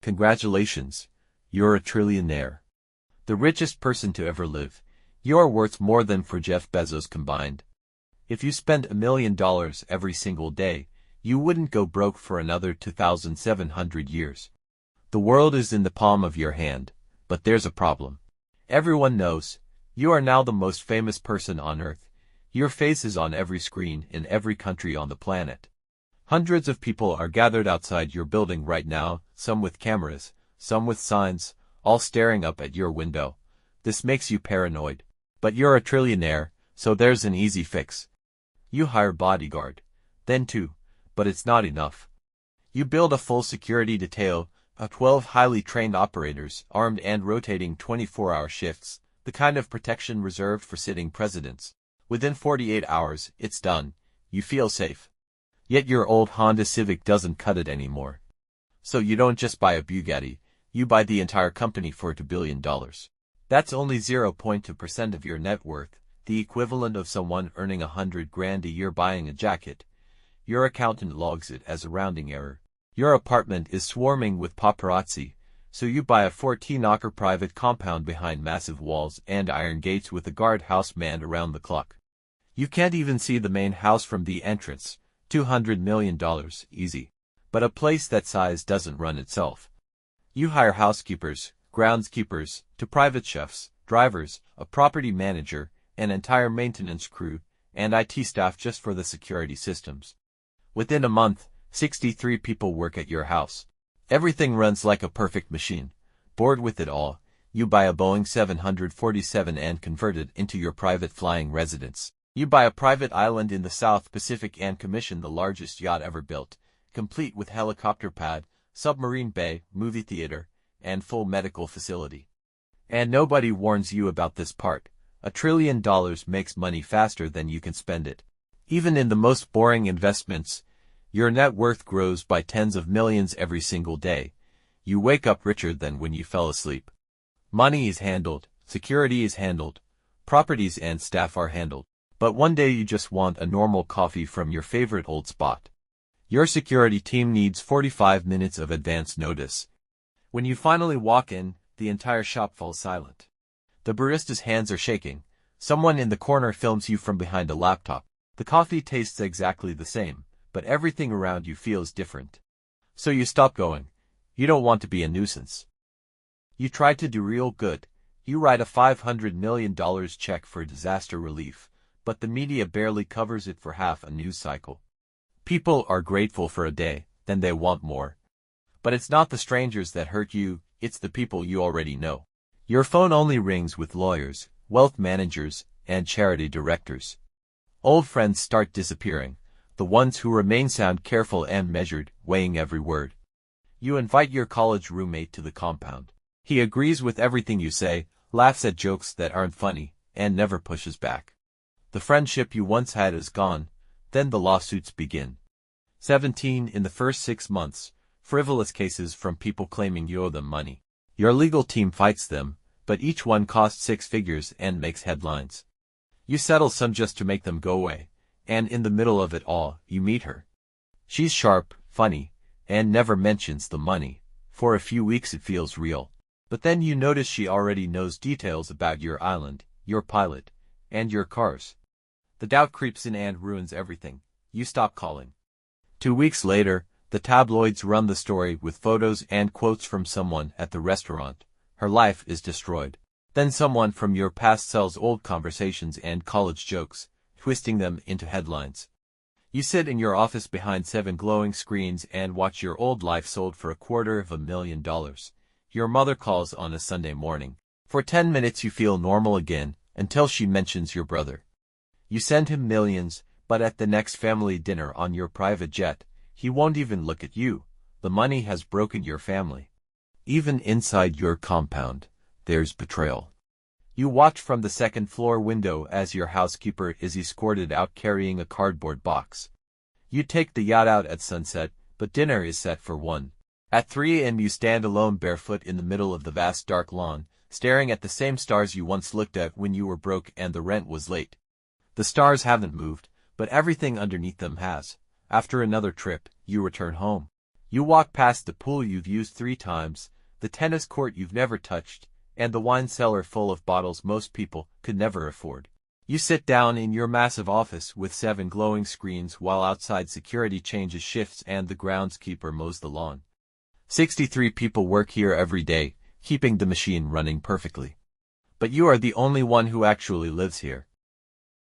Congratulations, you're a trillionaire. The richest person to ever live. You're worth more than for Jeff Bezos combined. If you spent $1 million every single day, you wouldn't go broke for another 2,700 years. The world is in the palm of your hand, but there's a problem. Everyone knows, you are now the most famous person on Earth. Your face is on every screen in every country on the planet. Hundreds of people are gathered outside your building right now, some with cameras, some with signs, all staring up at your window. This makes you paranoid. But you're a trillionaire, so there's an easy fix. You hire bodyguard. Then two, but it's not enough. You build a full security detail of 12 highly trained operators, armed and rotating 24-hour shifts, the kind of protection reserved for sitting presidents. Within 48 hours, it's done. You feel safe. Yet your old Honda Civic doesn't cut it anymore. So you don't just buy a Bugatti, you buy the entire company for $2 billion. That's only 0.2% of your net worth, the equivalent of someone earning $100,000 a year buying a jacket. Your accountant logs it as a rounding error. Your apartment is swarming with paparazzi, so you buy a 14-acre private compound behind massive walls and iron gates with a guardhouse manned around the clock. You can't even see the main house from the entrance. $200 million, easy. But a place that size doesn't run itself. You hire housekeepers, groundskeepers, to private chefs, drivers, a property manager, an entire maintenance crew, and IT staff just for the security systems. Within a month, 63 people work at your house. Everything runs like a perfect machine. Bored with it all, you buy a Boeing 747 and convert it into your private flying residence. You buy a private island in the South Pacific and commission the largest yacht ever built, complete with helicopter pad, submarine bay, movie theater, and full medical facility. And nobody warns you about this part. $1 trillion makes money faster than you can spend it. Even in the most boring investments, your net worth grows by tens of millions every single day. You wake up richer than when you fell asleep. Money is handled, security is handled, properties and staff are handled. But one day you just want a normal coffee from your favorite old spot. Your security team needs 45 minutes of advance notice. When you finally walk in, the entire shop falls silent. The barista's hands are shaking. Someone in the corner films you from behind a laptop. The coffee tastes exactly the same, but everything around you feels different. So you stop going. You don't want to be a nuisance. You try to do real good. You write a $500 million check for disaster relief. But the media barely covers it for half a news cycle. People are grateful for a day, then they want more. But it's not the strangers that hurt you, it's the people you already know. Your phone only rings with lawyers, wealth managers, and charity directors. Old friends start disappearing. The ones who remain sound careful and measured, weighing every word. You invite your college roommate to the compound. He agrees with everything you say, laughs at jokes that aren't funny, and never pushes back. The friendship you once had is gone, then the lawsuits begin. 17 in the first 6 months, frivolous cases from people claiming you owe them money. Your legal team fights them, but each one costs 6 figures and makes headlines. You settle some just to make them go away, and in the middle of it all, you meet her. She's sharp, funny, and never mentions the money. For a few weeks it feels real. But then you notice she already knows details about your island, your pilot, and your cars. The doubt creeps in and ruins everything. You stop calling. 2 weeks later, the tabloids run the story with photos and quotes from someone at the restaurant. Her life is destroyed. Then someone from your past sells old conversations and college jokes, twisting them into headlines. You sit in your office behind 7 glowing screens and watch your old life sold for $250,000. Your mother calls on a Sunday morning. For 10 minutes you feel normal again, until she mentions your brother. You send him millions, but at the next family dinner on your private jet, he won't even look at you. The money has broken your family. Even inside your compound, there's betrayal. You watch from the second-floor window as your housekeeper is escorted out carrying a cardboard box. You take the yacht out at sunset, but dinner is set for 1. At 3 a.m. you stand alone barefoot in the middle of the vast dark lawn, staring at the same stars you once looked at when you were broke and the rent was late. The stars haven't moved, but everything underneath them has. After another trip, you return home. You walk past the pool you've used 3 times, the tennis court you've never touched, and the wine cellar full of bottles most people could never afford. You sit down in your massive office with 7 glowing screens while outside security changes shifts and the groundskeeper mows the lawn. 63 people work here every day, keeping the machine running perfectly. But you are the only one who actually lives here.